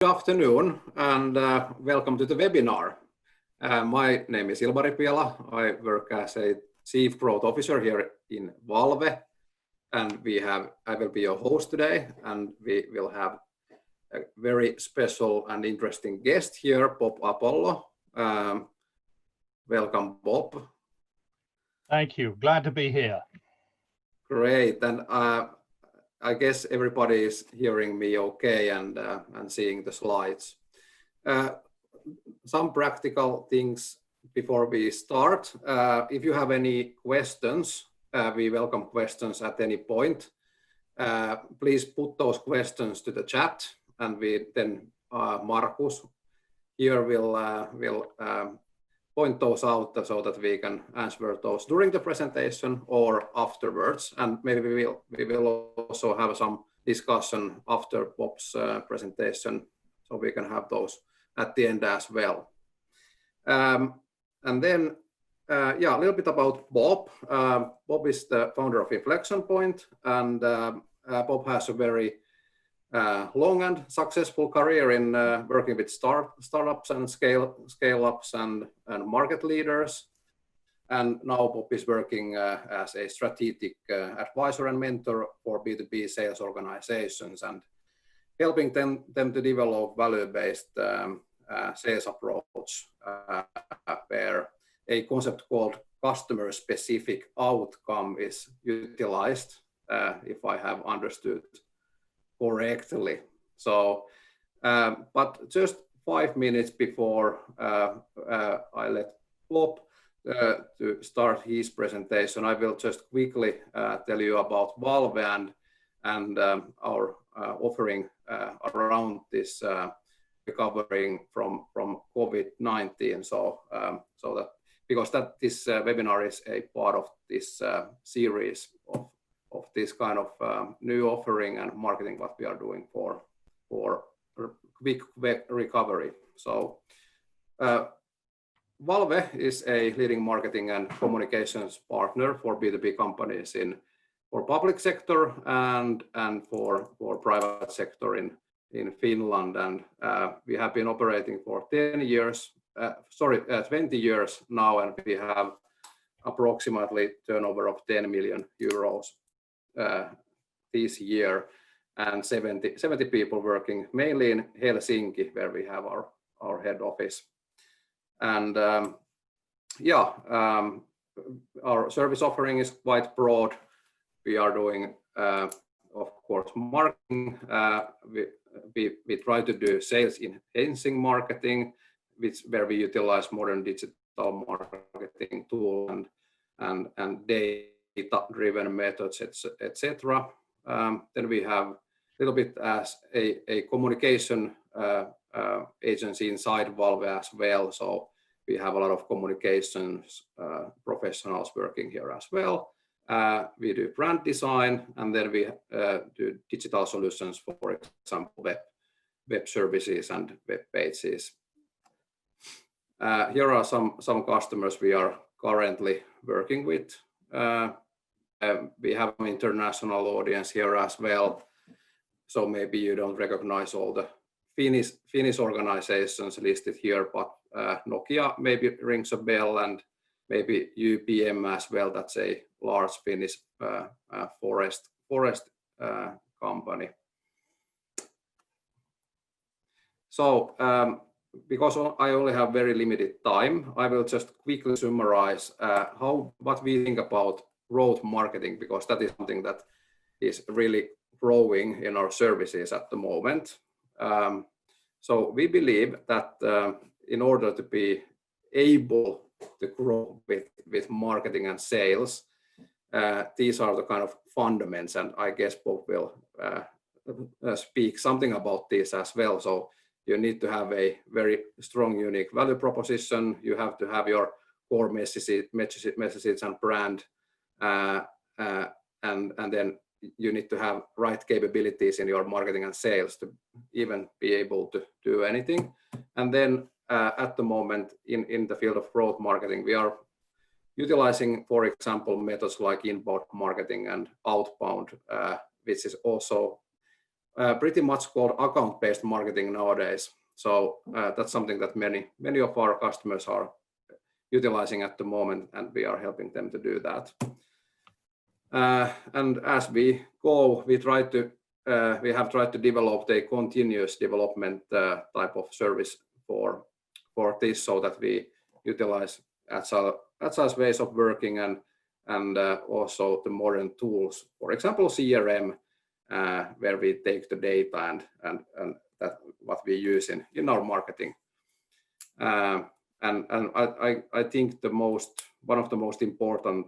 Good afternoon and welcome to the webinar. My name is Ilmari Piela. I work as a Chief Growth Officer here in Valve, and I will be your host today, and we will have a very special and interesting guest here, Bob Apollo. Welcome, Bob. Thank you. Glad to be here. Great, and I guess everybody is hearing me okay and seeing the slides. Some practical things before we start. If you have any questions, we welcome questions at any point. Please put those questions to the chat, and Markus here will point those out so that we can answer those during the presentation or afterwards. And maybe we will also have some discussion after Bob's presentation, so we can have those at the end as well. And then, a little bit about Bob. Bob is the founder of Inflexion-Point, and Bob has a very long and successful career in working with startups and scale-ups and market leaders. And now Bob is working as a strategic advisor and mentor for B2B sales organizations and helping them to develop value-based sales approach where a concept called customer-specific outcome is utilized, if I have understood correctly. So, but just 5 minutes before I let Bob to start his presentation, I will just quickly tell you about Valve and our offering around this recovering from COVID-19. So that because this webinar is a part of this series of this kind of new offering and marketing what we are doing for quick recovery. So Valve is a leading marketing and communications partner for B2B companies for public sector and for private sector in Finland. And we have been operating for 20 years now, and we have approximately turnover of 10 million euros this year, and 70 people working mainly in Helsinki, where we have our head office. And our service offering is quite broad. We are doing, of course, marketing. We try to do sales enhancing marketing, where we utilize modern digital marketing tool and data-driven methods, etc. Then we have a little bit as a communication agency inside Valve as well. So we have a lot of communications professionals working here as well. We do brand design, and then we do digital solutions, for example, web services and web pages. Here are some customers we are currently working with. We have an international audience here as well, so maybe you don't recognize all the Finnish organizations listed here, but Nokia maybe rings a bell, and maybe UPM as well. That's a large Finnish forest company. So because I only have very limited time, I will just quickly summarize what we think about growth marketing, because that is something that is really growing in our services at the moment. So we believe that in order to be able to grow with marketing and sales, these are the kind of fundamentals, and I guess Bob will speak something about this as well. So you need to have a very strong, unique value proposition. You have to have your core messages and brand, and then you need to have right capabilities in your marketing and sales to even be able to do anything. And then at the moment in the field of growth marketing, we are utilizing, for example, methods like inbound marketing and outbound, which is also pretty much called account-based marketing nowadays. So that's something that many of our customers are utilizing at the moment, and we are helping them to do that. And as we go, we have tried to develop a continuous development type of service for this, so that we utilize agile ways of working and also the modern tools, for example, CRM, where we take the data and that what we use in our marketing. And I think one of the most important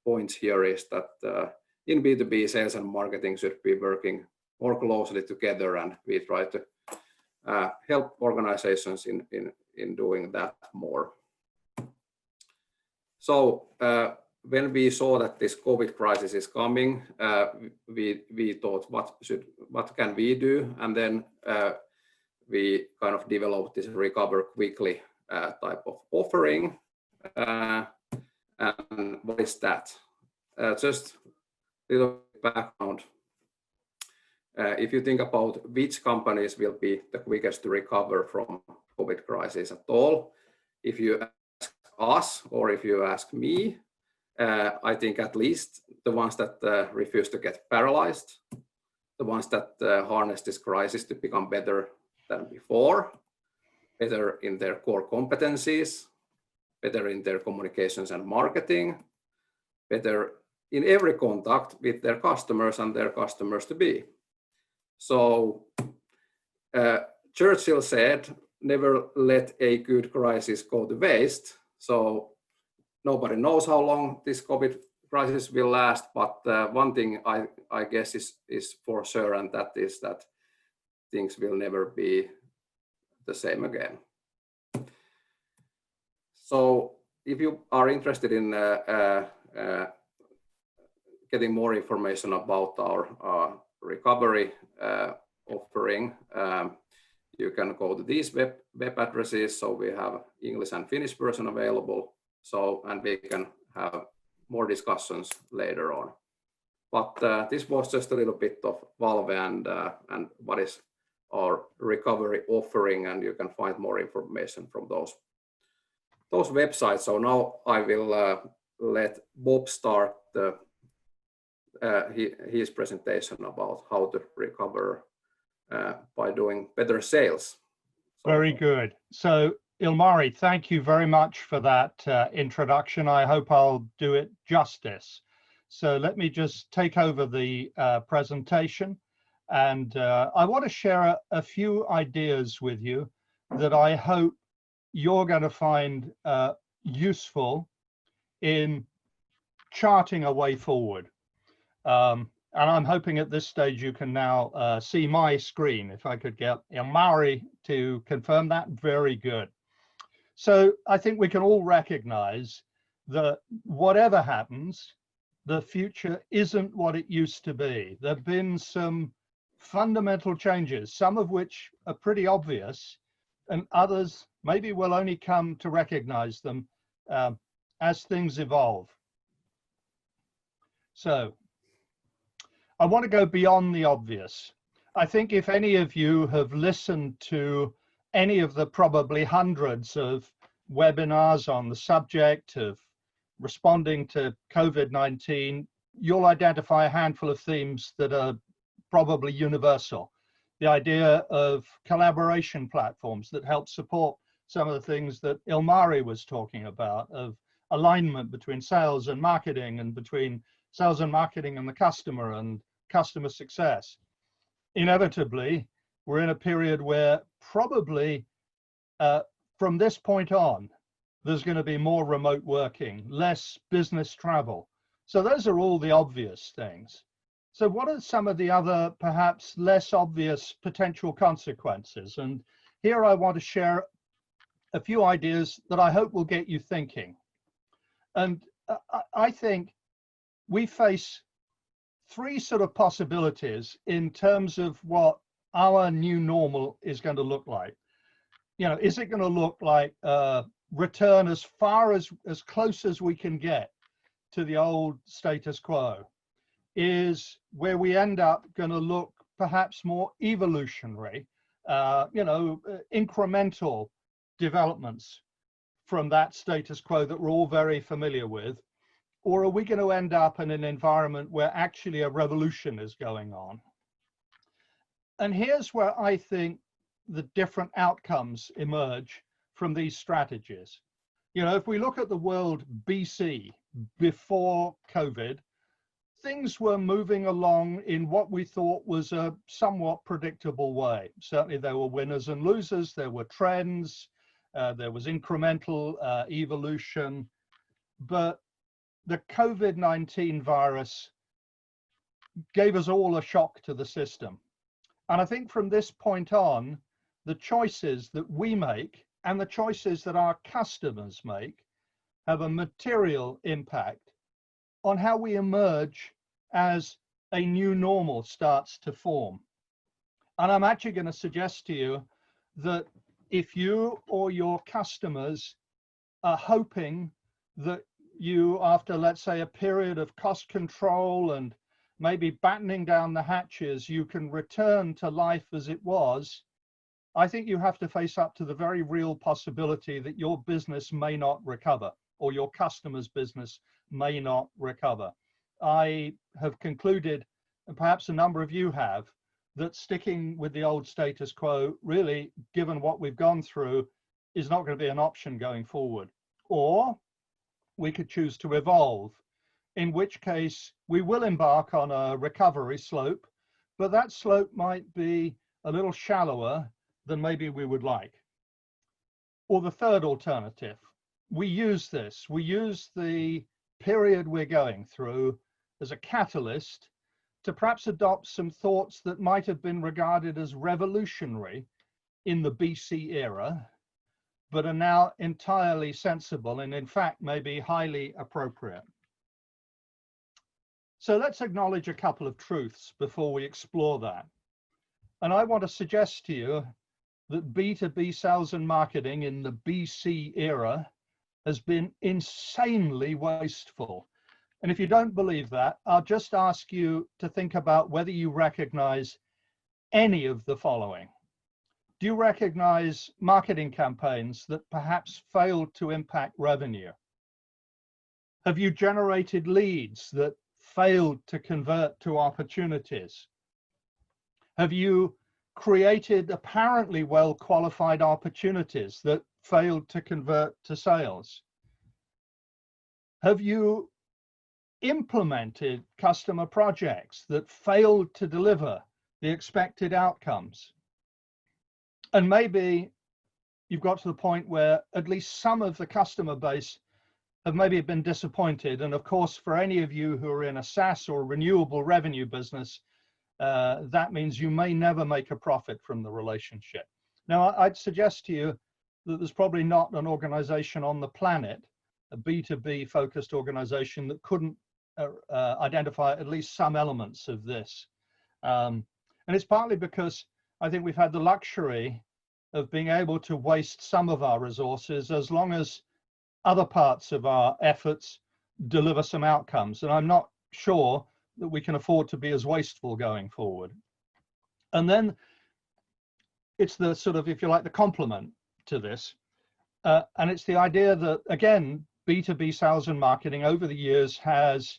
points here is that in B2B, sales and marketing should be working more closely together, and we try to help organizations in doing that more. So when we saw that this COVID crisis is coming, we thought, what can we do? And then we kind of developed this recover quickly type of offering. And what is that? Just a little background. If you think about which companies will be the quickest to recover from COVID crisis at all, if you ask us or if you ask me, I think at least the ones that refuse to get paralyzed, the ones that harness this crisis to become better than before, better in their core competencies, better in their communications and marketing, better in every contact with their customers and their customers to be. So Churchill said, never let a good crisis go to waste. So nobody knows how long this COVID crisis will last, but one thing I guess is for sure, and that is that things will never be the same again. So if you are interested in getting more information about our recovery offering, you can go to these web addresses. So we have English and Finnish version available. So, and we can have more discussions later on. But this was just a little bit of Valve and what is our recovery offering, and you can find more information from those websites. So now I will let Bob start his presentation about how to recover by doing better sales. Very good. So Ilmari, thank you very much for that introduction. I hope I'll do it justice. So let me just take over the presentation, and I want to share a few ideas with you that I hope you're going to find useful in charting a way forward. And I'm hoping at this stage you can now see my screen. If I could get Ilmari to confirm that, very good. So I think we can all recognize that whatever happens, the future isn't what it used to be. There have been some fundamental changes, some of which are pretty obvious, and others maybe we'll only come to recognize them as things evolve. So I want to go beyond the obvious. I think if any of you have listened to any of the probably hundreds of webinars on the subject of responding to COVID-19, you'll identify a handful of themes that are probably universal. The idea of collaboration platforms that help support some of the things that Ilmari was talking about, of alignment between sales and marketing, and between sales and marketing and the customer and customer success. Inevitably, we're in a period where probably from this point on, there's going to be more remote working, less business travel. So those are all the obvious things. So what are some of the other perhaps less obvious potential consequences? And here I want to share a few ideas that I hope will get you thinking. And I think we face three sort of possibilities in terms of what our new normal is going to look like. You know, is it going to look like return as far as close as we can get to the old status quo? Is where we end up going to look perhaps more evolutionary, incremental developments from that status quo that we're all very familiar with? Or are we going to end up in an environment where actually a revolution is going on? And here's where I think the different outcomes emerge from these strategies. If we look at the world BC, before COVID, things were moving along in what we thought was a somewhat predictable way. Certainly there were winners and losers, there were trends, there was incremental evolution, but the COVID-19 virus gave us all a shock to the system. And I think from this point on, the choices that we make and the choices that our customers make have a material impact on how we emerge as a new normal starts to form. And I'm actually going to suggest to you that if you or your customers are hoping that you, after, let's say, a period of cost control and maybe battening down the hatches, you can return to life as it was, I think you have to face up to the very real possibility that your business may not recover, or your customer's business may not recover. I have concluded, and perhaps a number of you have, that sticking with the old status quo, really, given what we've gone through, is not going to be an option going forward. Or we could choose to evolve, in which case we will embark on a recovery slope, but that slope might be a little shallower than maybe we would like. Or the third alternative, we use the period we're going through as a catalyst to perhaps adopt some thoughts that might have been regarded as revolutionary in the BC era, but are now entirely sensible and in fact may be highly appropriate. So let's acknowledge a couple of truths before we explore that. And I want to suggest to you that B2B sales and marketing in the BC era has been insanely wasteful. And if you don't believe that, I'll just ask you to think about whether you recognize any of the following. Do you recognize marketing campaigns that perhaps failed to impact revenue? Have you generated leads that failed to convert to opportunities? Have you created apparently well-qualified opportunities that failed to convert to sales? Have you implemented customer projects that failed to deliver the expected outcomes? And maybe you've got to the point where at least some of the customer base have maybe been disappointed. And of course, for any of you who are in a SaaS or renewable revenue business, that means you may never make a profit from the relationship. Now, I'd suggest to you that there's probably not an organization on the planet, a B2B focused organization, that couldn't identify at least some elements of this. And it's partly because I think we've had the luxury of being able to waste some of our resources as long as other parts of our efforts deliver some outcomes. And I'm not sure that we can afford to be as wasteful going forward. And then it's the sort of, if you like, the complement to this. And it's the idea that, again, B2B sales and marketing over the years has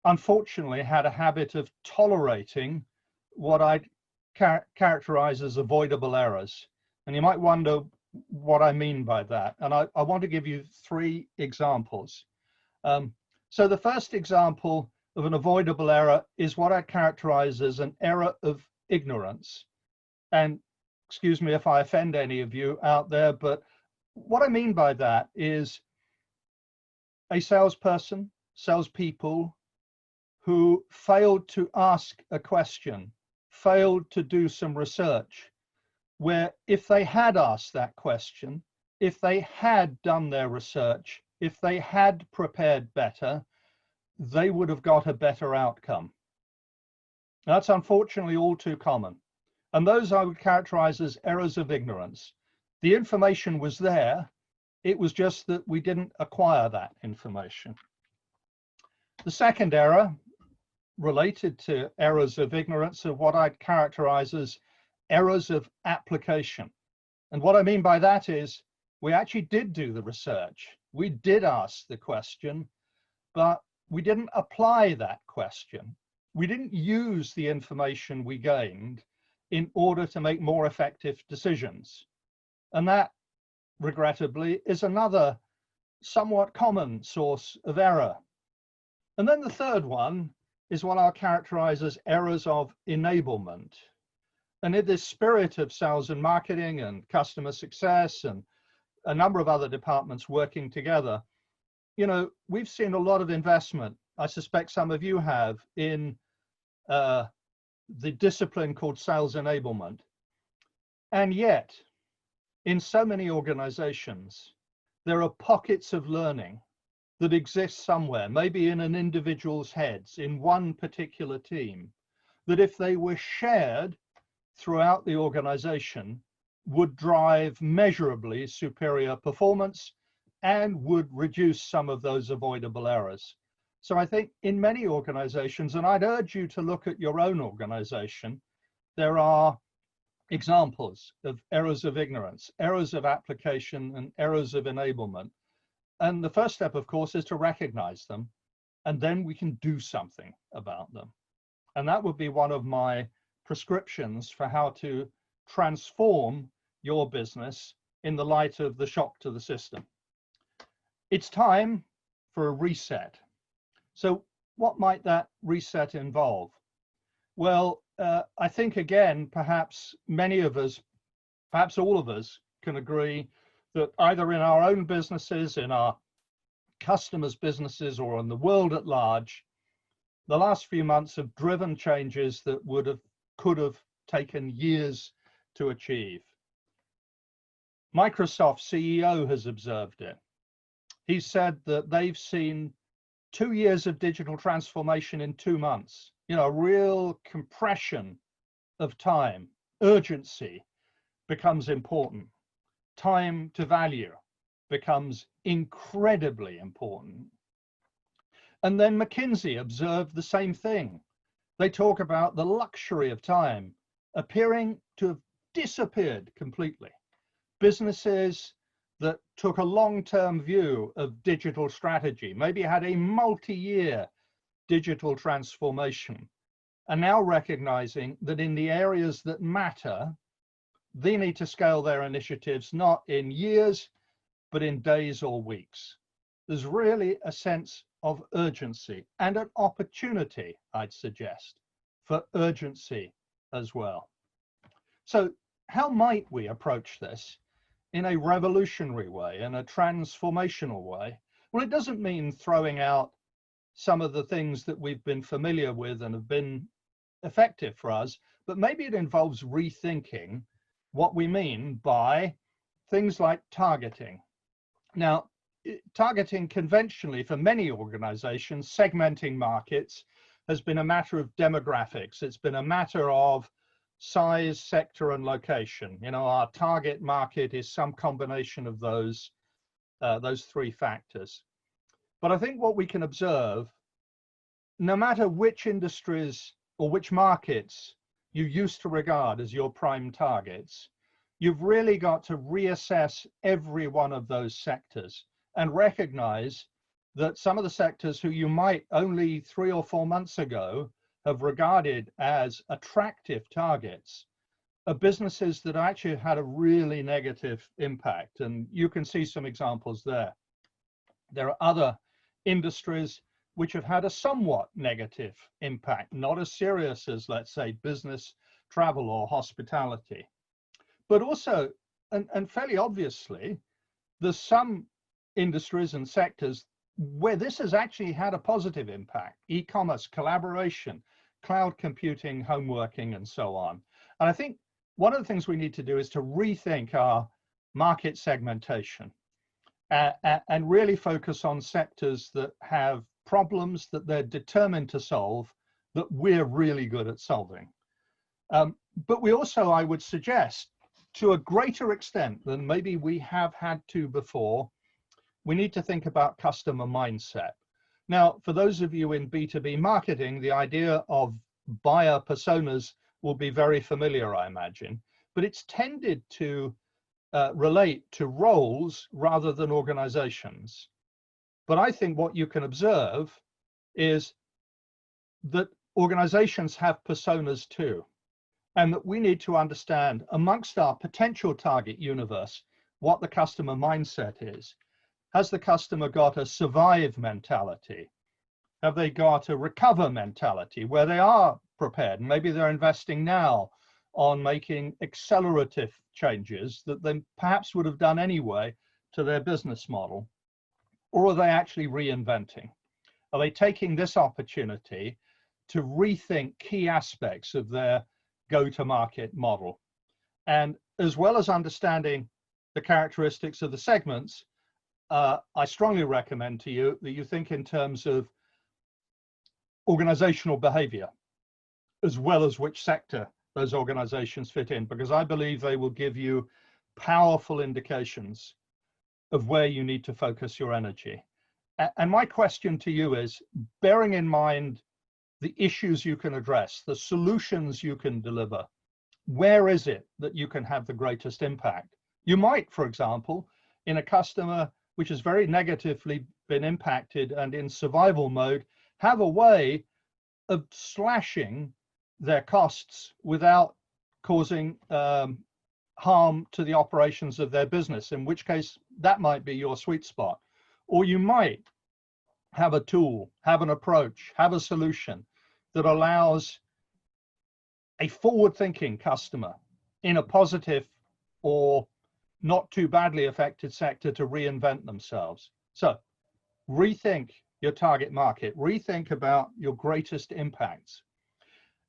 unfortunately had a habit of tolerating what I'd characterize as avoidable errors. And you might wonder what I mean by that. And I want to give you 3 examples. So the first example of an avoidable error is what I characterize as an error of ignorance. And excuse me if I offend any of you out there, but what I mean by that is a salesperson, salespeople who failed to ask a question, failed to do some research, where if they had asked that question, if they had done their research, if they had prepared better, they would have got a better outcome. That's unfortunately all too common. And those I would characterize as errors of ignorance. The information was there, it was just that we didn't acquire that information. The second error related to errors of ignorance are what I'd characterize as errors of application. And what I mean by that is we actually did do the research. We did ask the question, but we didn't apply that question. We didn't use the information we gained in order to make more effective decisions. And that, regrettably, is another somewhat common source of error. And then the third one is what I'll characterize as errors of enablement. And in this spirit of sales and marketing and customer success and a number of other departments working together, you know, we've seen a lot of investment, I suspect some of you have, in the discipline called sales enablement. And yet, in so many organizations, there are pockets of learning that exist somewhere, maybe in an individual's heads, in one particular team, that if they were shared throughout the organization, would drive measurably superior performance and would reduce some of those avoidable errors. So I think in many organizations, and I'd urge you to look at your own organization, there are examples of errors of ignorance, errors of application, and errors of enablement. And the first step, of course, is to recognize them, and then we can do something about them. And that would be one of my prescriptions for how to transform your business in the light of the shock to the system. It's time for a reset. So what might that reset involve? Well, I think, again, perhaps many of us, perhaps all of us, can agree that either in our own businesses, in our customers' businesses, or in the world at large, the last few months have driven changes that could have taken years to achieve. Microsoft CEO has observed it. He said that they've seen 2 years of digital transformation in 2 months. You know, real compression of time. Urgency becomes important. Time to value becomes incredibly important. And then McKinsey observed the same thing. They talk about the luxury of time appearing to have disappeared completely. Businesses that took a long-term view of digital strategy, maybe had a multi-year digital transformation, are now recognizing that in the areas that matter, they need to scale their initiatives not in years, but in days or weeks. There's really a sense of urgency and an opportunity, I'd suggest, for urgency as well. So how might we approach this in a revolutionary way, in a transformational way? Well, it doesn't mean throwing out some of the things that we've been familiar with and have been effective for us, but maybe it involves rethinking what we mean by things like targeting. Now, targeting conventionally for many organizations, segmenting markets, has been a matter of demographics. It's been a matter of size, sector, and location. You know, our target market is some combination of those three factors. But I think what we can observe, no matter which industries or which markets you used to regard as your prime targets, you've really got to reassess every one of those sectors and recognize that some of the sectors who you might only 3 or 4 months ago have regarded as attractive targets are businesses that actually had a really negative impact. And you can see some examples there. There are other industries which have had a somewhat negative impact, not as serious as, let's say, business, travel, or hospitality. But also, and fairly obviously, there's some industries and sectors where this has actually had a positive impact: e-commerce, collaboration, cloud computing, home working, and so on. And I think one of the things we need to do is to rethink our market segmentation and really focus on sectors that have problems that they're determined to solve, that we're really good at solving. But we also, I would suggest, to a greater extent than maybe we have had to before, we need to think about customer mindset. Now, for those of you in B2B marketing, the idea of buyer personas will be very familiar, I imagine, but it's tended to relate to roles rather than organizations. But I think what you can observe is that organizations have personas too, and that we need to understand amongst our potential target universe what the customer mindset is. Has the customer got a survive mentality? Have they got a recover mentality where they are prepared? Maybe they're investing now on making accelerative changes that they perhaps would have done anyway to their business model. Or are they actually reinventing? Are they taking this opportunity to rethink key aspects of their go-to-market model? And as well as understanding the characteristics of the segments, I strongly recommend to you that you think in terms of organizational behavior, as well as which sector those organizations fit in, because I believe they will give you powerful indications of where you need to focus your energy. And my question to you is, bearing in mind the issues you can address, the solutions you can deliver, where is it that you can have the greatest impact? You might, for example, in a customer which has very negatively been impacted and in survival mode, have a way of slashing their costs without causing harm to the operations of their business, in which case that might be your sweet spot. Or you might have a tool, have an approach, have a solution that allows a forward-thinking customer in a positive or not too badly affected sector to reinvent themselves. So rethink your target market, rethink about your greatest impacts.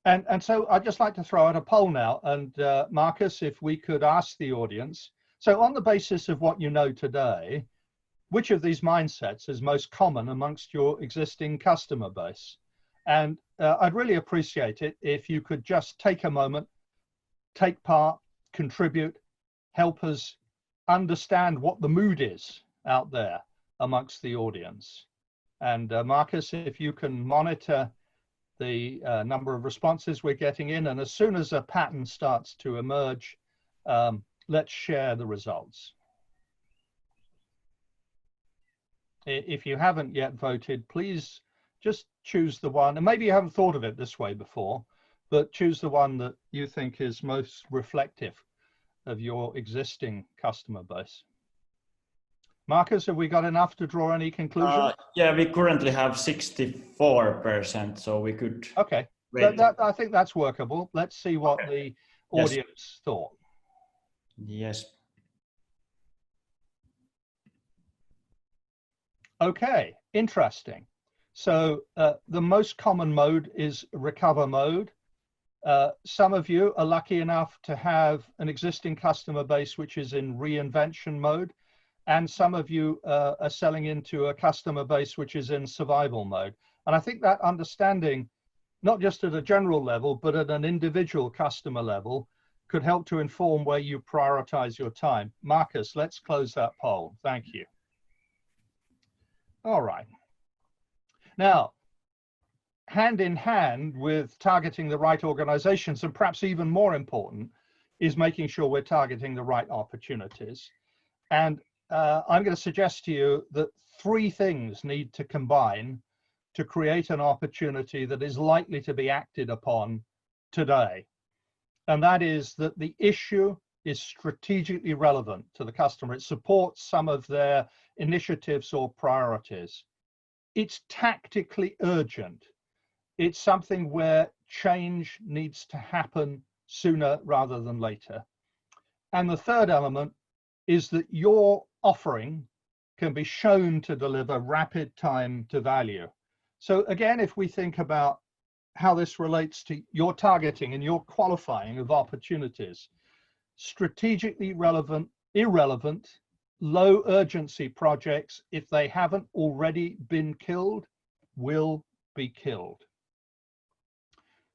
And so I'd just like to throw out a poll now, and Marcus, if we could ask the audience, so on the basis of what you know today, which of these mindsets is most common amongst your existing customer base? And I'd really appreciate it if you could just take a moment, take part, contribute, help us understand what the mood is out there amongst the audience. And Marcus, if you can monitor the number of responses we're getting in, and as soon as a pattern starts to emerge, let's share the results. If you haven't yet voted, please just choose the one, and maybe you haven't thought of it this way before, but choose the one that you think is most reflective of your existing customer base. Marcus, have we got enough to draw any conclusions? Yeah, we currently have 64%, so we could. Okay, I think that's workable. Let's see what the audience thought. Yes. Okay, interesting. So the most common mode is recover mode. Some of you are lucky enough to have an existing customer base which is in reinvention mode, and some of you are selling into a customer base which is in survival mode. And I think that understanding, not just at a general level, but at an individual customer level, could help to inform where you prioritize your time. Marcus, let's close that poll. Thank you. All right. Now, hand in hand with targeting the right organizations, and perhaps even more important, is making sure we're targeting the right opportunities. And I'm going to suggest to you that 3 things need to combine to create an opportunity that is likely to be acted upon today. And that is that the issue is strategically relevant to the customer. It supports some of their initiatives or priorities. It's tactically urgent. It's something where change needs to happen sooner rather than later. And the third element is that your offering can be shown to deliver rapid time to value. So again, if we think about how this relates to your targeting and your qualifying of opportunities, strategically relevant, irrelevant, low urgency projects, if they haven't already been killed, will be killed.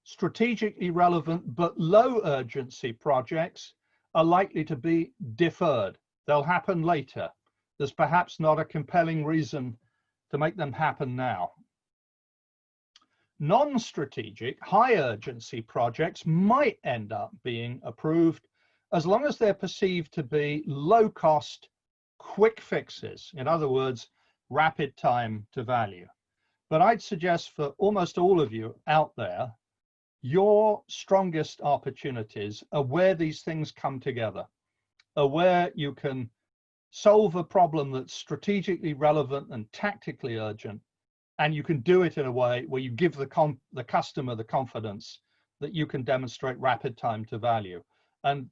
Strategically relevant but low urgency projects are likely to be deferred. They'll happen later. There's perhaps not a compelling reason to make them happen now. Non-strategic, high urgency projects might end up being approved as long as they're perceived to be low cost, quick fixes. In other words, rapid time to value. But I'd suggest for almost all of you out there, your strongest opportunities are where these things come together, are where you can solve a problem that's strategically relevant and tactically urgent, and you can do it in a way where you give the customer the confidence that you can demonstrate rapid time to value. And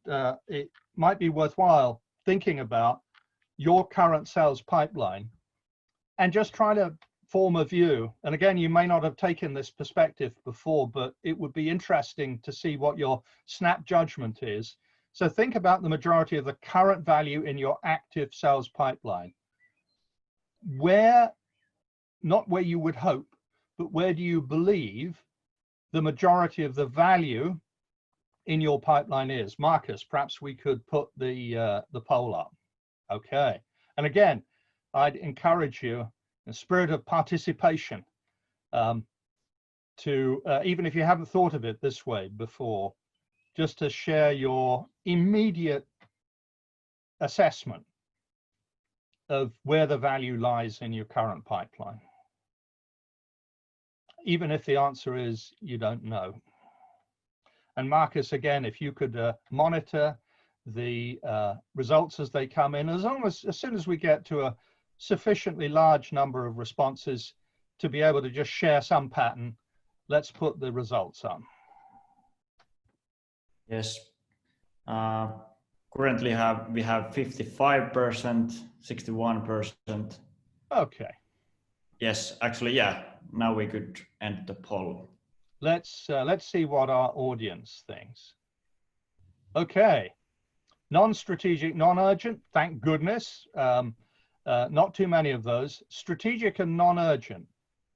it might be worthwhile thinking about your current sales pipeline and just try to form a view. And again, you may not have taken this perspective before, but it would be interesting to see what your snap judgment is. So think about the majority of the current value in your active sales pipeline. Where, not where you would hope, but where do you believe the majority of the value in your pipeline is? Marcus, perhaps we could put the poll up. Okay. And again, I'd encourage you, in the spirit of participation, to, even if you haven't thought of it this way before, just to share your immediate assessment of where the value lies in your current pipeline, even if the answer is you don't know. And Marcus, again, if you could monitor the results as they come in, as soon as we get to a sufficiently large number of responses to be able to just share some pattern, let's put the results on. Yes. Currently we have 55%, 61%. Okay. Yes, actually, yeah. Now we could end the poll. Let's see what our audience thinks. Okay. Non-strategic, non-urgent, thank goodness. Not too many of those. Strategic and non-urgent.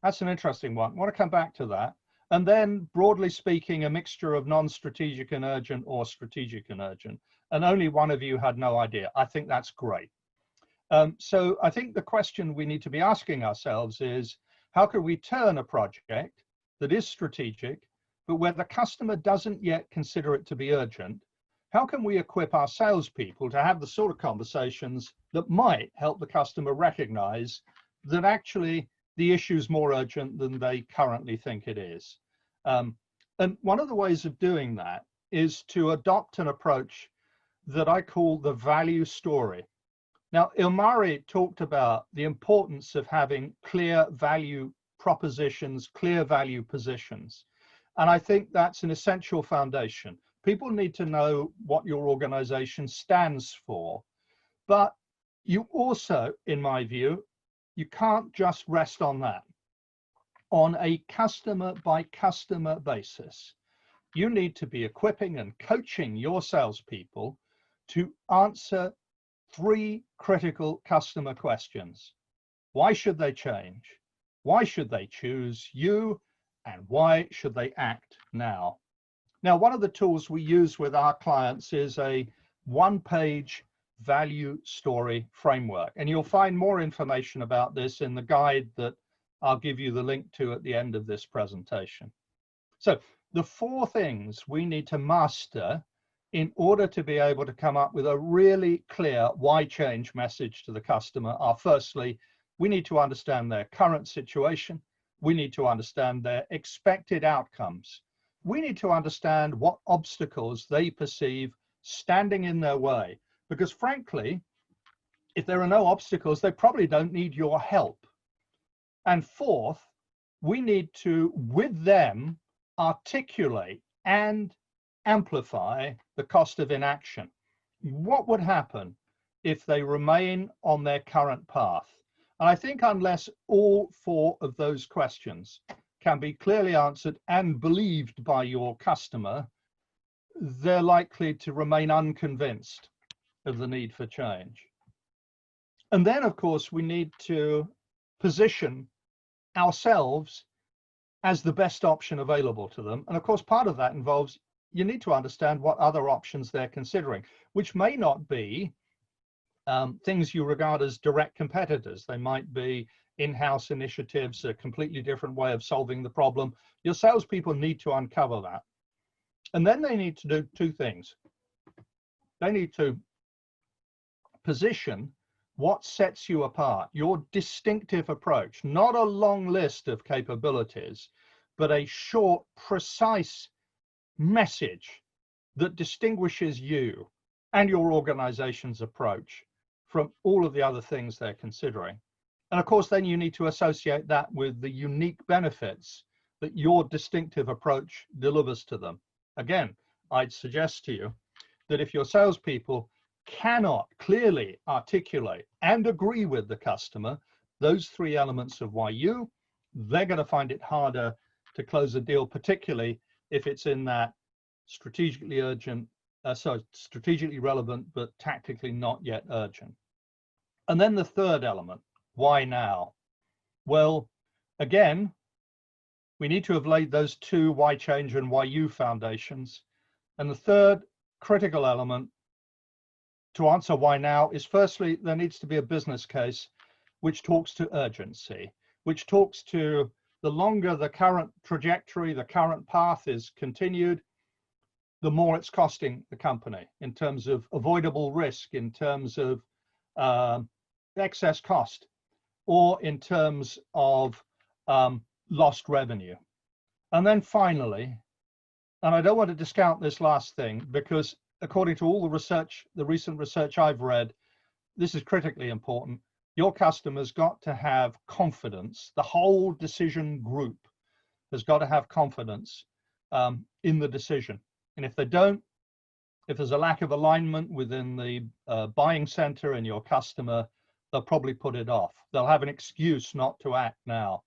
That's an interesting one. I want to come back to that. And then, broadly speaking, a mixture of non-strategic and urgent or strategic and urgent. And only one of you had no idea. I think that's great. So I think the question we need to be asking ourselves is, how can we turn a project that is strategic, but where the customer doesn't yet consider it to be urgent? How can we equip our salespeople to have the sort of conversations that might help the customer recognize that actually the issue is more urgent than they currently think it is? And one of the ways of doing that is to adopt an approach that I call the value story. Now, Ilmari talked about the importance of having clear value propositions, clear value positions. And I think that's an essential foundation. People need to know what your organization stands for. But you also, in my view, you can't just rest on that. On a customer by customer basis, you need to be equipping and coaching your salespeople to answer 3 critical customer questions. Why should they change? Why should they choose you? And why should they act now? Now, one of the tools we use with our clients is a 1-page value story framework. And you'll find more information about this in the guide that I'll give you the link to at the end of this presentation. So the 4 things we need to master in order to be able to come up with a really clear why change message to the customer are, firstly, we need to understand their current situation. We need to understand their expected outcomes. We need to understand what obstacles they perceive standing in their way. Because frankly, if there are no obstacles, they probably don't need your help. And fourth, we need to, with them, articulate and amplify the cost of inaction. What would happen if they remain on their current path? And I think unless all 4 of those questions can be clearly answered and believed by your customer, they're likely to remain unconvinced of the need for change. And then, of course, we need to position ourselves as the best option available to them. And of course, part of that involves you need to understand what other options they're considering, which may not be things you regard as direct competitors. They might be in-house initiatives, a completely different way of solving the problem. Your salespeople need to uncover that. And then they need to do two things. They need to position what sets you apart, your distinctive approach, not a long list of capabilities, but a short, precise message that distinguishes you and your organization's approach from all of the other things they're considering. And of course, then you need to associate that with the unique benefits that your distinctive approach delivers to them. Again, I'd suggest to you that if your salespeople cannot clearly articulate and agree with the customer those three elements of why you, they're going to find it harder to close a deal, particularly if it's in that strategically urgent, strategically relevant, but tactically not yet urgent. And then the third element, why now? Well, again, we need to have laid those two why change and why you foundations. And the third critical element to answer why now is, firstly, there needs to be a business case which talks to urgency, which talks to the longer the current trajectory, the current path is continued, the more it's costing the company in terms of avoidable risk, in terms of excess cost, or in terms of lost revenue. And then finally, and I don't want to discount this last thing, because according to all the research, the recent research I've read, this is critically important. Your customers got to have confidence. The whole decision group has got to have confidence in the decision. And if they don't, if there's a lack of alignment within the buying center and your customer, they'll probably put it off. They'll have an excuse not to act now.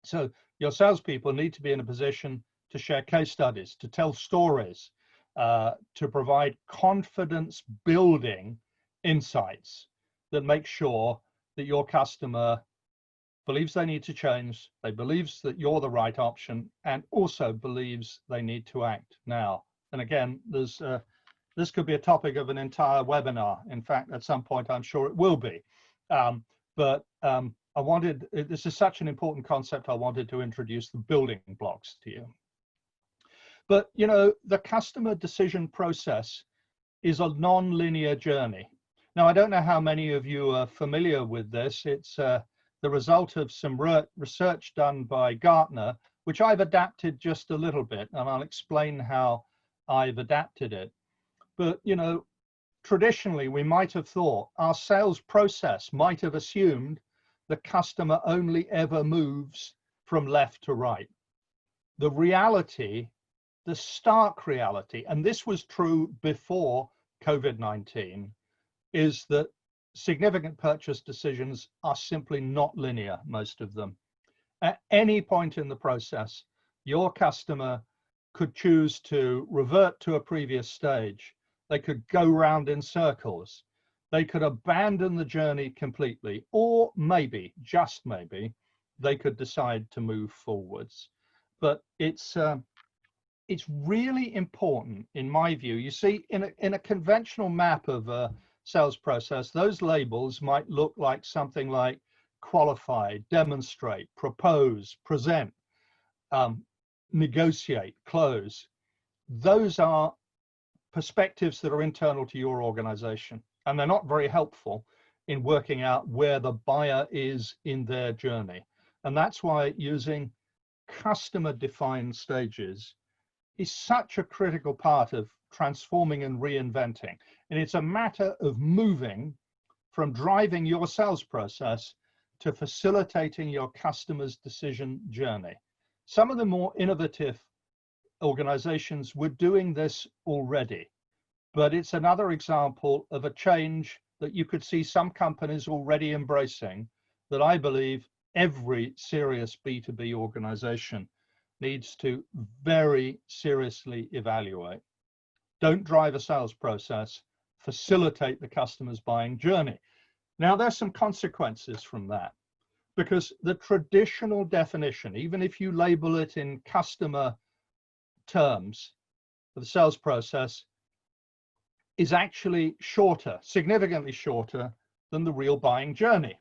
So your salespeople need to be in a position to share case studies, to tell stories, to provide confidence building insights that make sure that your customer believes they need to change, they believes that you're the right option, and also believes they need to act now. And again, there's this could be a topic of an entire webinar. In fact, at some point, I'm sure it will be. I wanted, this is such an important concept, I wanted to introduce the building blocks to you. But, you know, the customer decision process is a non-linear journey. Now, I don't know how many of you are familiar with this. It's the result of some research done by Gartner, which I've adapted just a little bit, and I'll explain how I've adapted it. But, you know, traditionally, we might have thought our sales process might have assumed the customer only ever moves from left to right. The reality, the stark reality, and this was true before COVID-19, is that significant purchase decisions are simply not linear, most of them. At any point in the process, your customer could choose to revert to a previous stage. They could go round in circles. They could abandon the journey completely, or maybe, just maybe, they could decide to move forwards. But it's really important, in my view. You see, in a conventional map of a sales process, those labels might look like something like qualify, demonstrate, propose, present, negotiate, close. Those are perspectives that are internal to your organization, and they're not very helpful in working out where the buyer is in their journey. And that's why using customer-defined stages is such a critical part of transforming and reinventing. And it's a matter of moving from driving your sales process to facilitating your customer's decision journey. Some of the more innovative organizations were doing this already, but it's another example of a change that you could see some companies already embracing that I believe every serious B2B organization needs to very seriously evaluate. Don't drive a sales process, facilitate the customer's buying journey. Now, there's some consequences from that, because the traditional definition, even if you label it in customer terms of the sales process, is actually shorter, significantly shorter than the real buying journey.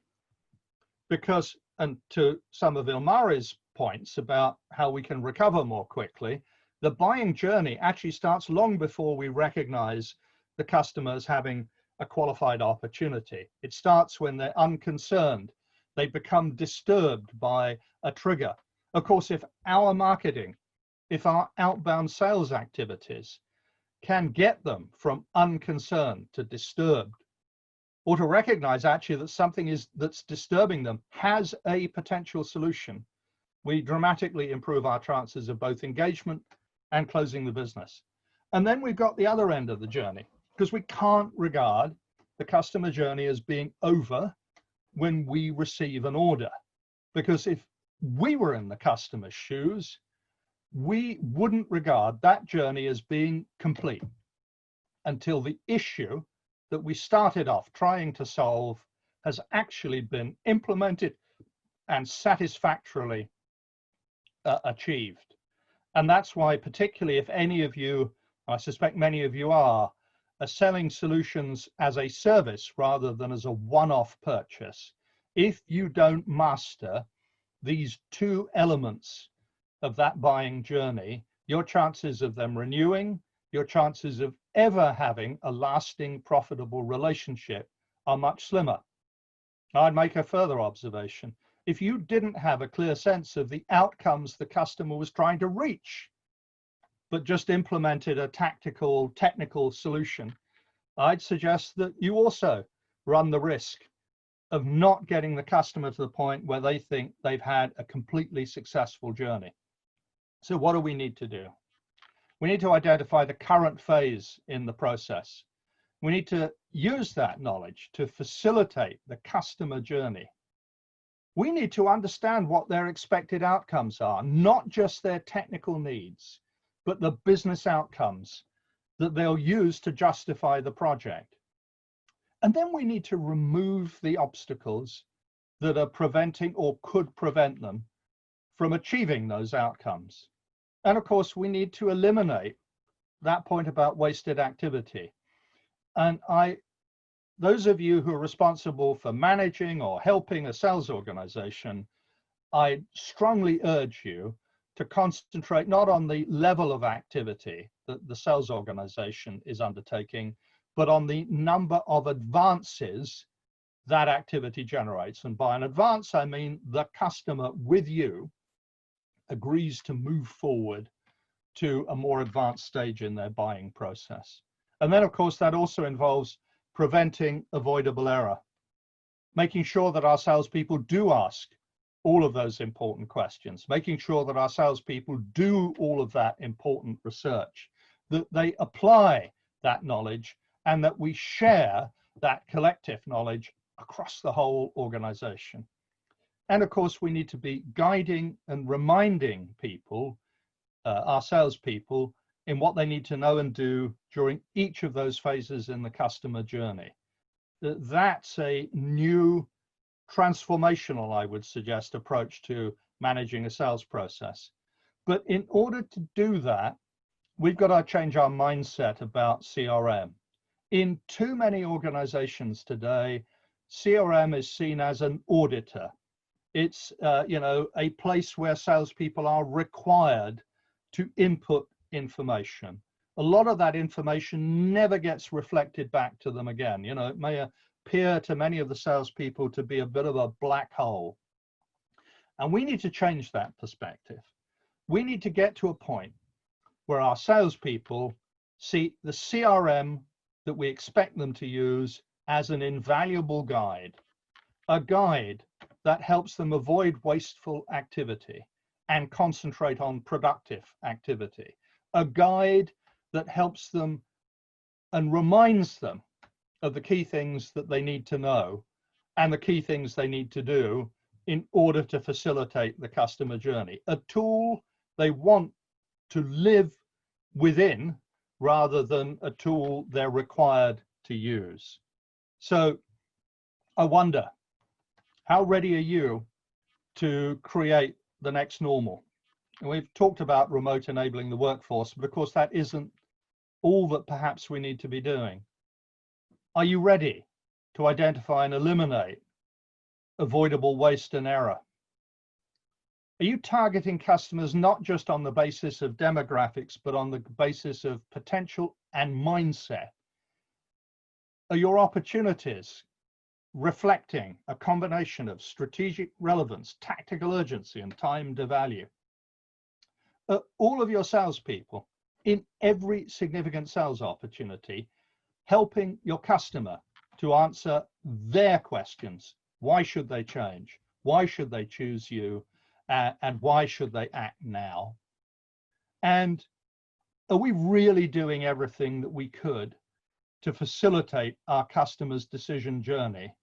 because, and to some of Ilmari's points about how we can recover more quickly, the buying journey actually starts long before we recognize the customers having a qualified opportunity. It starts when they're unconcerned. They become disturbed by a trigger. Of course, if our marketing, if our outbound sales activities can get them from unconcerned to disturbed, or to recognize actually that something that's disturbing them has a potential solution, we dramatically improve our chances of both engagement and closing the business. And then we've got the other end of the journey, because we can't regard the customer journey as being over when we receive an order. Because if we were in the customer's shoes, we wouldn't regard that journey as being complete until the issue that we started off trying to solve has actually been implemented and satisfactorily achieved. And that's why, particularly if any of you, I suspect many of you are selling solutions as a service rather than as a one-off purchase, if you don't master these two elements of that buying journey, your chances of them renewing, your chances of ever having a lasting, profitable relationship are much slimmer. I'd make a further observation. If you didn't have a clear sense of the outcomes the customer was trying to reach, but just implemented a tactical, technical solution, I'd suggest that you also run the risk of not getting the customer to the point where they think they've had a completely successful journey. So what do we need to do? We need to identify the current phase in the process. We need to use that knowledge to facilitate the customer journey. We need to understand what their expected outcomes are, not just their technical needs, but the business outcomes that they'll use to justify the project. And then we need to remove the obstacles that are preventing or could prevent them from achieving those outcomes. And of course, we need to eliminate that point about wasted activity. And those of you who are responsible for managing or helping a sales organization, I strongly urge you to concentrate not on the level of activity that the sales organization is undertaking, but on the number of advances that activity generates. And by an advance, I mean the customer with you agrees to move forward to a more advanced stage in their buying process. And then, of course, that also involves preventing avoidable error, making sure that our salespeople do ask all of those important questions, making sure that our salespeople do all of that important research, that they apply that knowledge, and that we share that collective knowledge across the whole organization. And of course, we need to be guiding and reminding people, our salespeople, in what they need to know and do during each of those phases in the customer journey. That's a new transformational, I would suggest, approach to managing a sales process. But in order to do that, we've got to change our mindset about CRM. In too many organizations today, CRM is seen as an auditor. It's a place where salespeople are required to input information. A lot of that information never gets reflected back to them again. It may appear to many of the salespeople to be a bit of a black hole. And we need to change that perspective. We need to get to a point where our salespeople see the CRM that we expect them to use as an invaluable guide, a guide that helps them avoid wasteful activity and concentrate on productive activity, a guide that helps them and reminds them of the key things that they need to know and the key things they need to do in order to facilitate the customer journey, a tool they want to live within rather than a tool they're required to use. So I wonder, how ready are you to create the next normal? And we've talked about remote enabling the workforce, but of course that isn't all that perhaps we need to be doing. Are you ready to identify and eliminate avoidable waste and error? Are you targeting customers not just on the basis of demographics, but on the basis of potential and mindset? Are your opportunities reflecting a combination of strategic relevance, tactical urgency, and time to value? All of your salespeople in every significant sales opportunity helping your customer to answer their questions. Why should they change? Why should they choose you? And why should they act now? And are we really doing everything that we could to facilitate our customers' decision journey?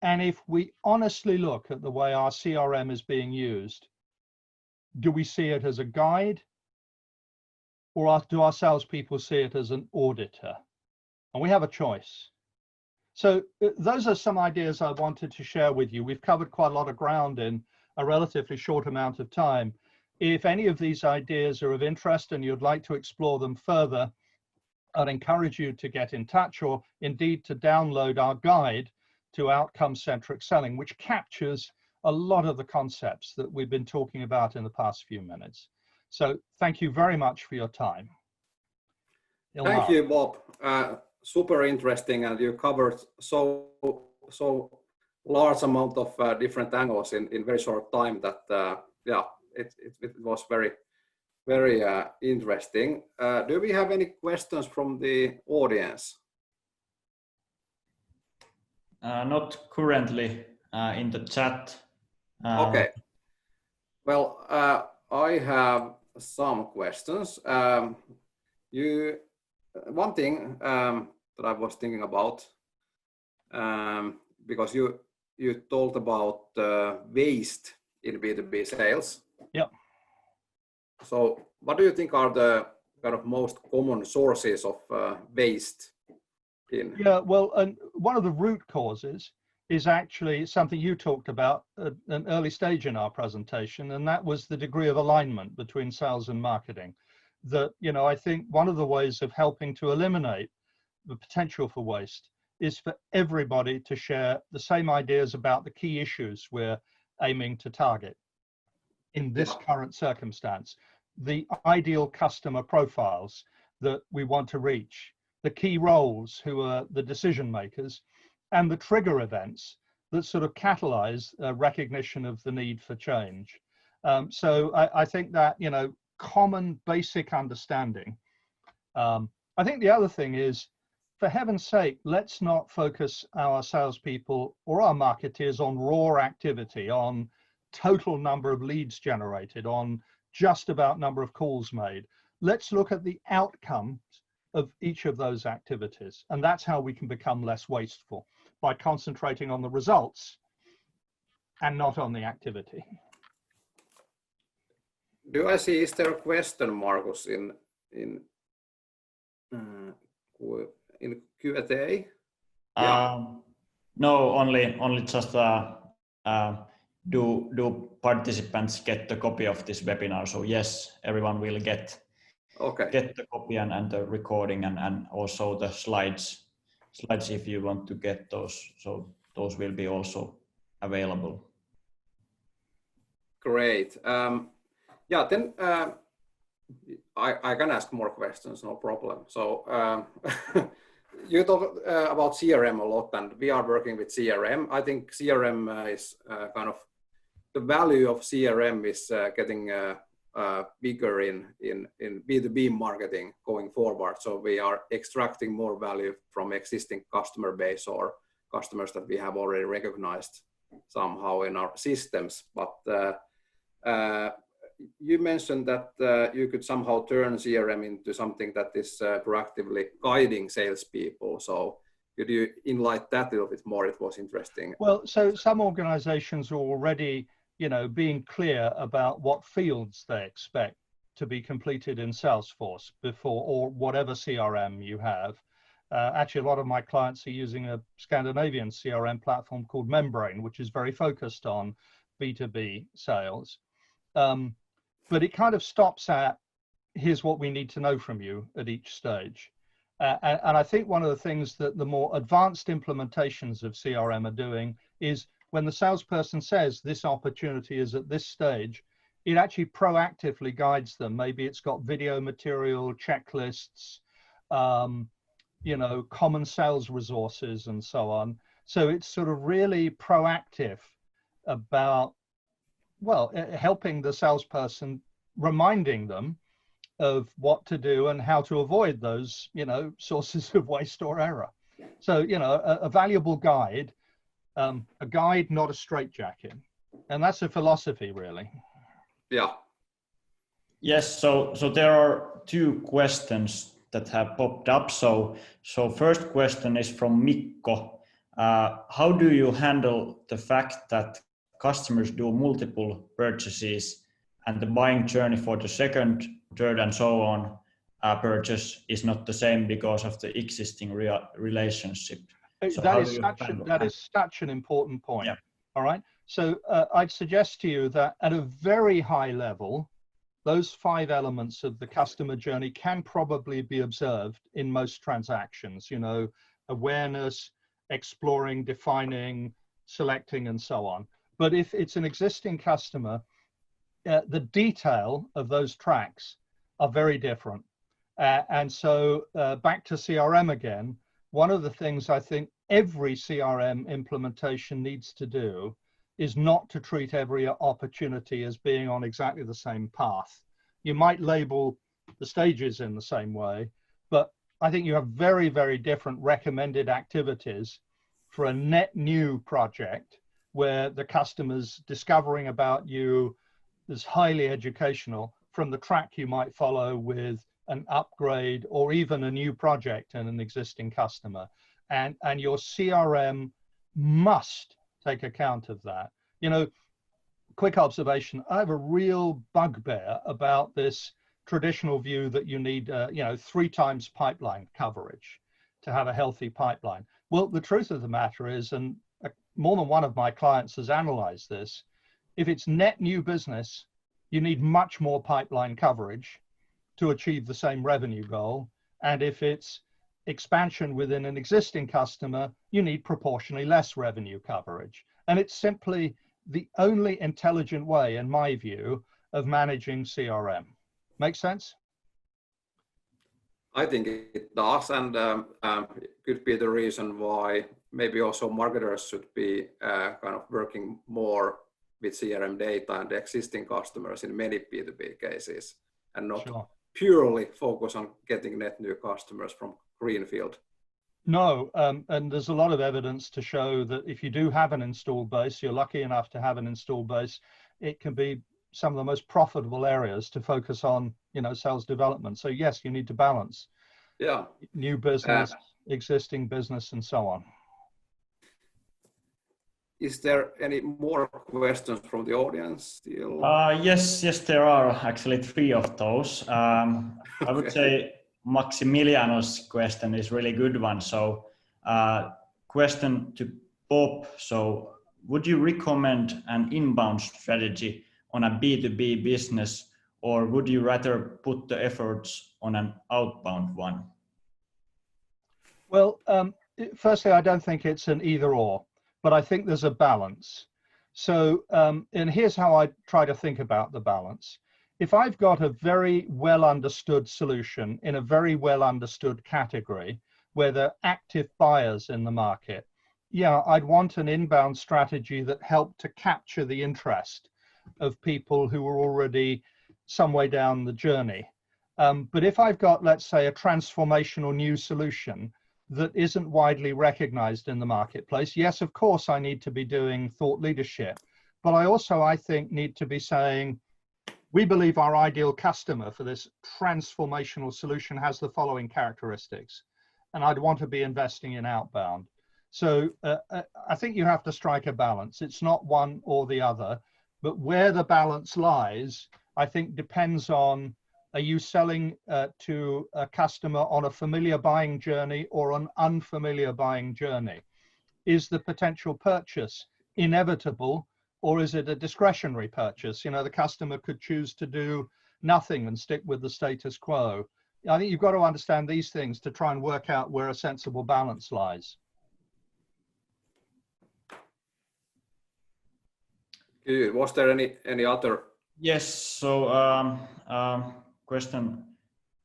And if we honestly look at the way our CRM is being used, do we see it as a guide, or do our salespeople see it as an auditor? And we have a choice. So those are some ideas I wanted to share with you. We've covered quite a lot of ground in a relatively short amount of time. If any of these ideas are of interest and you'd like to explore them further, I'd encourage you to get in touch, or indeed to download our guide to outcome-centric selling, which captures a lot of the concepts that we've been talking about in the past few minutes. So thank you very much for your time. Ilmar. Thank you, Bob. Super interesting, and you covered so large amount of different angles in very short time that yeah, it was very interesting. Do we have any questions from the audience? Not currently in the chat. Okay. Well, I have some questions. One thing that I was thinking about, because you told about waste in B2B sales. Yeah. So what do you think are the kind of most common sources of waste in? Yeah, well, and one of the root causes is actually something you talked about at an early stage in our presentation, and that was the degree of alignment between sales and marketing. That, you know, I think one of the ways of helping to eliminate the potential for waste is for everybody to share the same ideas about the key issues we're aiming to target in this current circumstance, the ideal customer profiles that we want to reach, the key roles who are the decision makers, and the trigger events that sort of catalyze recognition of the need for change. So I think that, you know, common basic understanding. I think the other thing is, for heaven's sake, let's not focus our salespeople or our marketeers on raw activity, on total number of leads generated, on just about number of calls made. Let's look at the outcomes of each of those activities. And that's how we can become less wasteful, by concentrating on the results and not on the activity. Do I see, is there a question, Markus, in Q&A? Yeah. No, only just do participants get the copy of this webinar? So yes, everyone will get the copy and the recording and also the slides if you want to get those. So those will be also available. Great. Yeah, then I can ask more questions, no problem. So you talk about CRM a lot, and we are working with CRM. I think CRM is kind of, the value of CRM is getting bigger in B2B marketing going forward. So we are extracting more value from existing customer base or customers that we have already recognized somehow in our systems. But you mentioned that you could somehow turn CRM into something that is proactively guiding salespeople. So could you enlighten that a little bit more? It was interesting. Well, so some organizations are already, you know, being clear about what fields they expect to be completed in Salesforce before, or whatever CRM you have. Actually, a lot of my clients are using a Scandinavian CRM platform called Membrane, which is very focused on B2B sales. But it kind of stops at, here's what we need to know from you at each stage. And I think one of the things that the more advanced implementations of CRM are doing is when the salesperson says this opportunity is at this stage, it actually proactively guides them. Maybe it's got video material, checklists, you know, common sales resources and so on. So it's sort of really proactive about, well, helping the salesperson, reminding them of what to do and how to avoid those, you know, sources of waste or error. So, you know, a valuable guide, a guide, not a straitjacket. And that's a philosophy, really. Yeah. Yes, so there are two questions that have popped up. So first question is from Mikko. How do you handle the fact that customers do multiple purchases and the buying journey for the second, third, and so on purchase is not the same because of the existing relationship? So that is such an important point. Yeah. All right. So I'd suggest to you that at a very high level, those 5 elements of the customer journey can probably be observed in most transactions, you know, awareness, exploring, defining, selecting, and so on. But if it's an existing customer, the detail of those tracks are very different. And so back to CRM again, one of the things I think every CRM implementation needs to do is not to treat every opportunity as being on exactly the same path. You might label the stages in the same way, but I think you have very, very different recommended activities for a net new project where the customer's discovering about you is highly educational from the track you might follow with an upgrade or even a new project and an existing customer. And your CRM must take account of that. You know, quick observation, I have a real bugbear about this traditional view that you need, you know, 3 times pipeline coverage to have a healthy pipeline. Well, the truth of the matter is, and more than one of my clients has analyzed this, if it's net new business, you need much more pipeline coverage to achieve the same revenue goal. And if it's expansion within an existing customer, you need proportionally less revenue coverage. And it's simply the only intelligent way, in my view, of managing CRM. Make sense? I think it does, and it could be the reason why maybe also marketers should be kind of working more with CRM data and existing customers in many B2B cases, and not purely focus on getting net new customers from greenfield. No, and there's a lot of evidence to show that if you do have an install base, you're lucky enough to have an install base, it can be some of the most profitable areas to focus on, you know, sales development. So yes, you need to balance new business, existing business, and so on. Is there any more questions from the audience still? Yes, there are actually 3 of those. I would say Maximiliano's question is really good one. So question to Bob. So would you recommend an inbound strategy on a B2B business, or would you rather put the efforts on an outbound one? Well, firstly, I don't think it's an either or, but I think there's a balance. So, and here's how I try to think about the balance. If I've got a very well understood solution in a very well understood category where there are active buyers in the market, yeah, I'd want an inbound strategy that helped to capture the interest of people who are already some way down the journey. But if I've got, let's say, a transformational new solution that isn't widely recognized in the marketplace, yes, of course, I need to be doing thought leadership, but I also, I think, need to be saying, we believe our ideal customer for this transformational solution has the following characteristics, and I'd want to be investing in outbound. So I think you have to strike a balance. It's not one or the other, but where the balance lies, I think depends on, are you selling to a customer on a familiar buying journey or an unfamiliar buying journey? Is the potential purchase inevitable, or is it a discretionary purchase? You know, the customer could choose to do nothing and stick with the status quo. I think you've got to understand these things to try and work out where a sensible balance lies. Was there any other? Yes. So question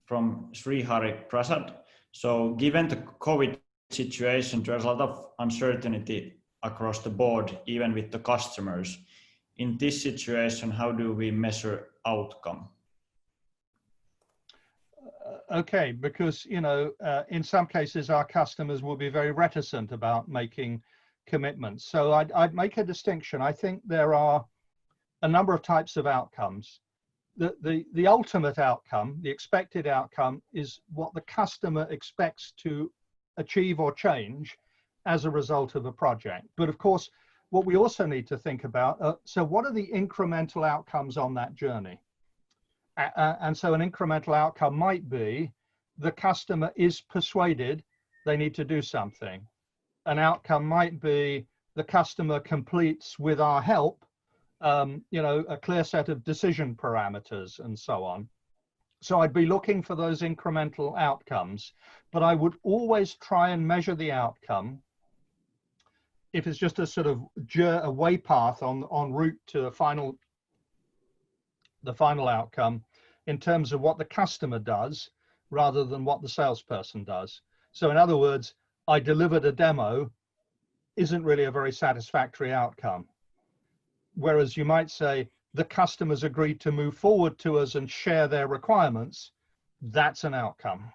from Srihari Prasad. So given the COVID situation, there's a lot of uncertainty across the board, even with the customers. In this situation, how do we measure outcome? Okay, because in some cases our customers will be very reticent about making commitments. So I'd make a distinction. I think there are a number of types of outcomes. The ultimate outcome, the expected outcome, is what the customer expects to achieve or change as a result of a project. But of course, what we also need to think about, so what are the incremental outcomes on that journey? And so an incremental outcome might be the customer is persuaded they need to do something. An outcome might be the customer completes with our help a clear set of decision parameters and so on. So I'd be looking for those incremental outcomes, but I would always try and measure the outcome. If it's just a sort of a way path en route to the final outcome, in terms of what the customer does rather than what the salesperson does. So in other words, I delivered a demo isn't really a very satisfactory outcome. Whereas you might say the customers agreed to move forward to us and share their requirements. That's an outcome.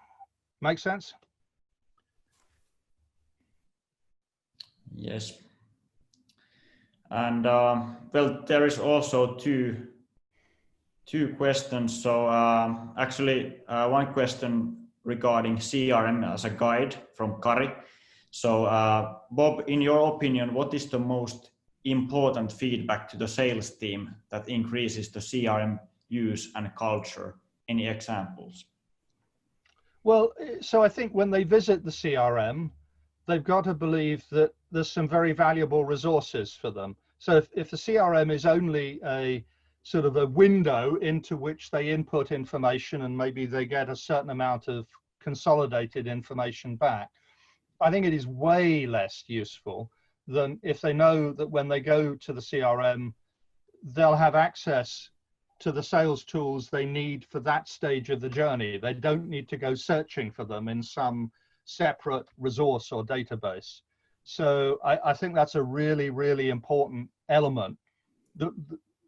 Make sense? Yes. And well, there is also two questions. So actually one question regarding CRM as a guide from Kari. So Bob, in your opinion, what is the most important feedback to the sales team that increases the CRM use and culture? Any examples? Well, so I think when they visit the CRM, they've got to believe that there's some very valuable resources for them. So if the CRM is only a sort of a window into which they input information and maybe they get a certain amount of consolidated information back, I think it is way less useful than if they know that when they go to the CRM, they'll have access to the sales tools they need for that stage of the journey. They don't need to go searching for them in some separate resource or database. So I think that's a really, really important element. The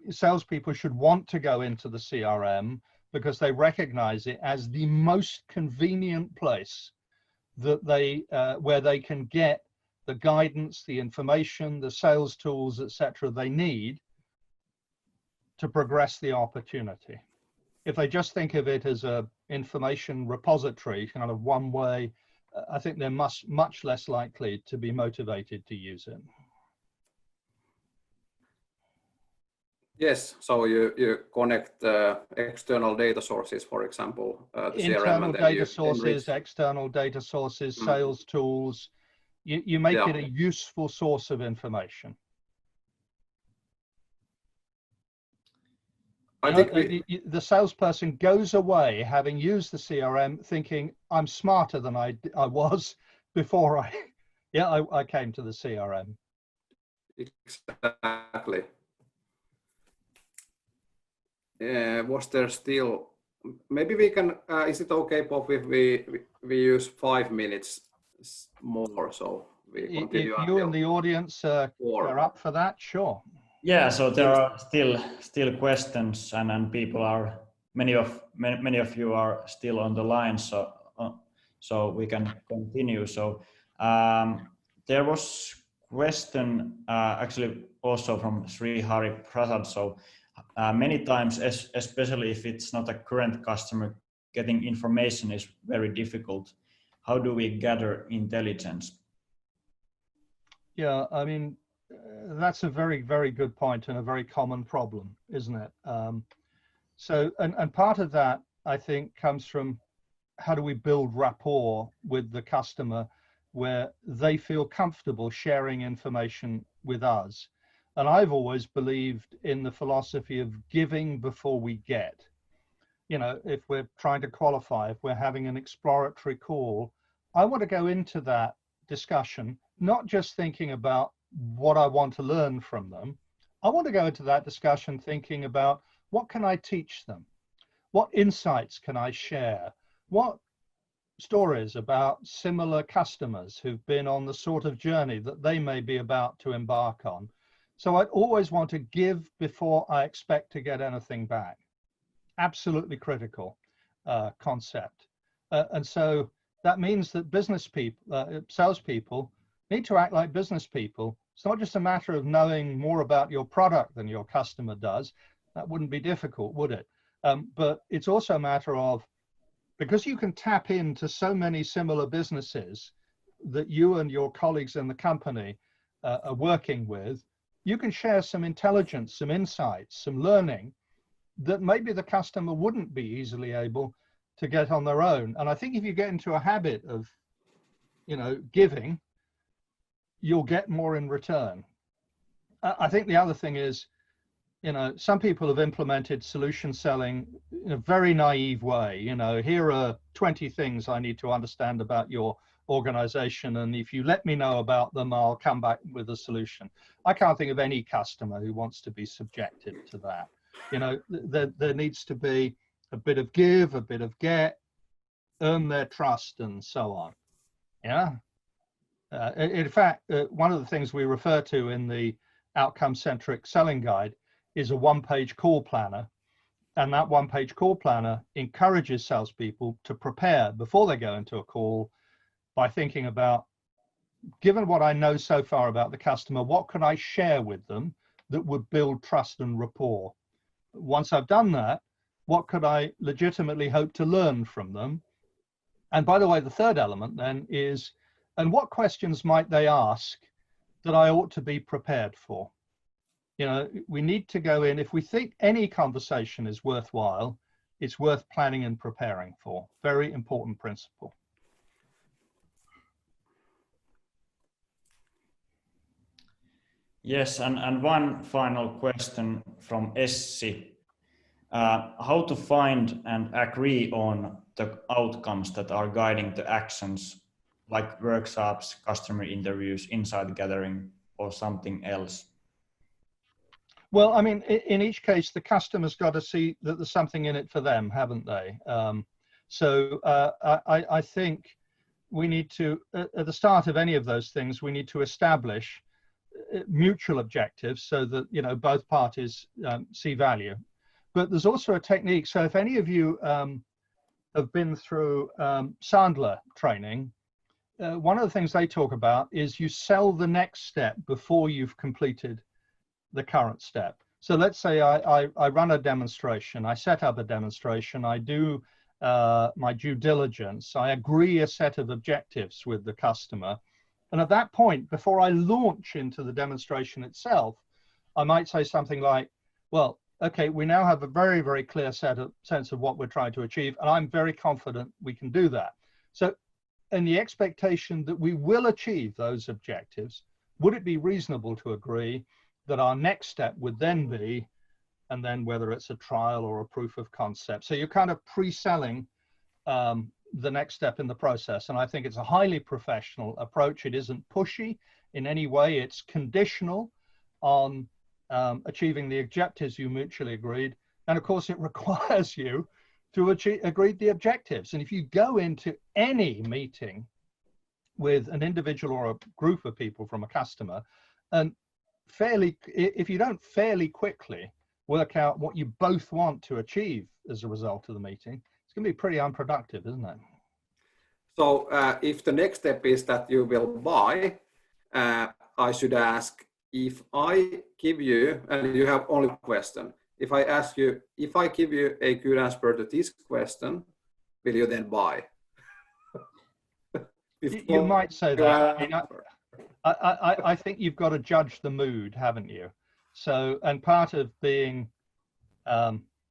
salespeople should want to go into the CRM because they recognize it as the most convenient place that where they can get the guidance, the information, the sales tools, etc. they need to progress the opportunity. If they just think of it as a information repository, kind of one way, I think they're much less likely to be motivated to use it. Yes, so you connect external data sources, for example, internal data sources, external data sources, sales tools. You make it a useful source of information. I think the salesperson goes away having used the CRM thinking, I'm smarter than I was before I came to the CRM. Exactly. Was there still, maybe we can, is it okay, Bob, if we use 5 minutes more, so we continue? If you and the audience are up for that, sure. Yeah, so there are still questions, and people are, many of you are still on the line, so we can continue. So there was question actually also from Srihari Prasad. So many times, especially if it's not a current customer, getting information is very difficult. How do we gather intelligence? Yeah, I mean, that's a very, very good point and a very common problem, isn't it? So, and part of that, I think, comes from how do we build rapport with the customer where they feel comfortable sharing information with us. And I've always believed in the philosophy of giving before we get. You know, if we're trying to qualify, if we're having an exploratory call, I want to go into that discussion, not just thinking about what I want to learn from them. I want to go into that discussion thinking about what can I teach them? What insights can I share? What stories about similar customers who've been on the sort of journey that they may be about to embark on? So I always want to give before I expect to get anything back. Absolutely critical concept. And so that means that business people, salespeople need to act like business people. It's not just a matter of knowing more about your product than your customer does. That wouldn't be difficult, would it? But it's also a matter of, because you can tap into so many similar businesses that you and your colleagues in the company are working with, you can share some intelligence, some insights, some learning that maybe the customer wouldn't be easily able to get on their own. And I think if you get into a habit of, giving, you'll get more in return. I think the other thing is, some people have implemented solution selling in a very naive way. Here are 20 things I need to understand about your organization, and if you let me know about them, I'll come back with a solution. I can't think of any customer who wants to be subjected to that. There needs to be a bit of give, a bit of get, earn their trust, and so on. In fact, one of the things we refer to in the outcome-centric selling guide is a one-page call planner. And that one-page call planner encourages salespeople to prepare before they go into a call by thinking about, given what I know so far about the customer, what can I share with them that would build trust and rapport? Once I've done that, what could I legitimately hope to learn from them? And by the way, the third element then is, and what questions might they ask that I ought to be prepared for? We need to go in, if we think any conversation is worthwhile, it's worth planning and preparing for. Very important principle. Yes, and one final question from Essi. How to find and agree on the outcomes that are guiding the actions, like workshops, customer interviews, insight gathering, or something else? Well, I mean, in each case, the customer's got to see that there's something in it for them, haven't they? I think we need to, at the start of any of those things, we need to establish mutual objectives so that, both parties see value. But there's also a technique. So if any of you have been through Sandler training, one of the things they talk about is you sell the next step before you've completed the current step. So let's say I run a demonstration, I set up a demonstration, I do my due diligence, I agree a set of objectives with the customer. And at that point, before I launch into the demonstration itself, I might say something like, well, okay, we now have a very, very clear sense of what we're trying to achieve, and I'm very confident we can do that. So in the expectation that we will achieve those objectives, would it be reasonable to agree that our next step would then be, and then whether it's a trial or a proof of concept. So you're kind of pre-selling the next step in the process. And I think it's a highly professional approach. It isn't pushy in any way. It's conditional on achieving the objectives you mutually agreed. And of course, it requires you to agree the objectives. And if you go into any meeting with an individual or a group of people from a customer, and if you don't fairly quickly work out what you both want to achieve as a result of the meeting, it's going to be pretty unproductive, isn't it? So if the next step is that you will buy, I should ask, if I give you, and you have only one question, if I ask you, if I give you a good answer to this question, will you then buy? You might say that. I think you've got to judge the mood, haven't you? So, and part of being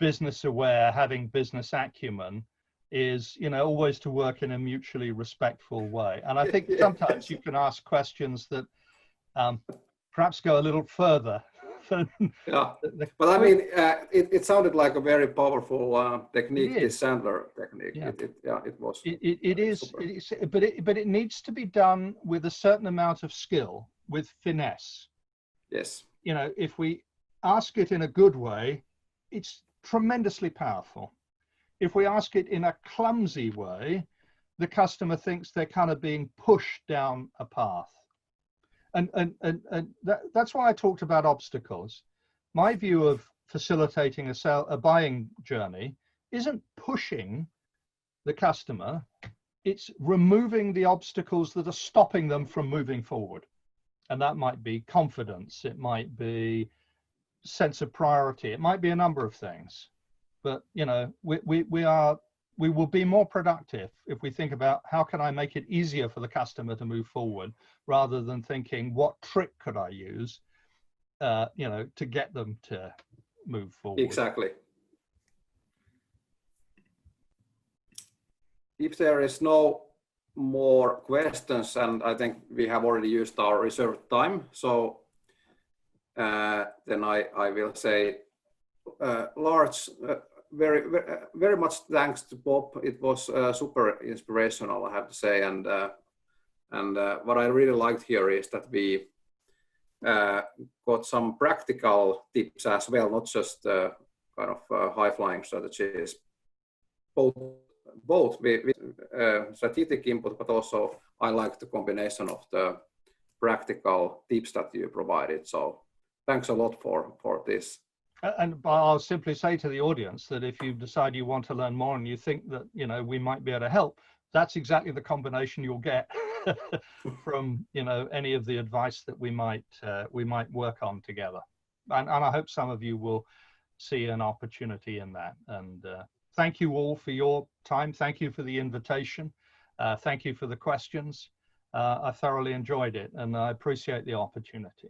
business aware, having business acumen, is, always to work in a mutually respectful way. And I think sometimes you can ask questions that perhaps go a little further. Yeah, but I mean, it sounded like a very powerful technique, this Sandler technique. Yeah. It was. It is, but it needs to be done with a certain amount of skill, with finesse. Yes. If we ask it in a good way, it's tremendously powerful. If we ask it in a clumsy way, the customer thinks they're kind of being pushed down a path. And that's why I talked about obstacles. My view of facilitating a buying journey isn't pushing the customer, it's removing the obstacles that are stopping them from moving forward. And that might be confidence, it might be sense of priority, it might be a number of things. But you know, we will be more productive if we think about how can I make it easier for the customer to move forward, rather than thinking what trick could I use, you know, to get them to move forward. Exactly. If there is no more questions, and I think we have already used our reserved time, so then I will say large, very much thanks to Bob. It was super inspirational, I have to say, and what I really liked here is that we got some practical tips as well, not just kind of high-flying strategies. Both with strategic input, but also I like the combination of the practical tips that you provided. So thanks a lot for this. And I'll simply say to the audience that if you decide you want to learn more and you think that, you know, we might be able to help, that's exactly the combination you'll get from, you know, any of the advice that we might work on together. And I hope some of you will see an opportunity in that. And thank you all for your time. Thank you for the invitation. Thank you for the questions. I thoroughly enjoyed it, and I appreciate the opportunity.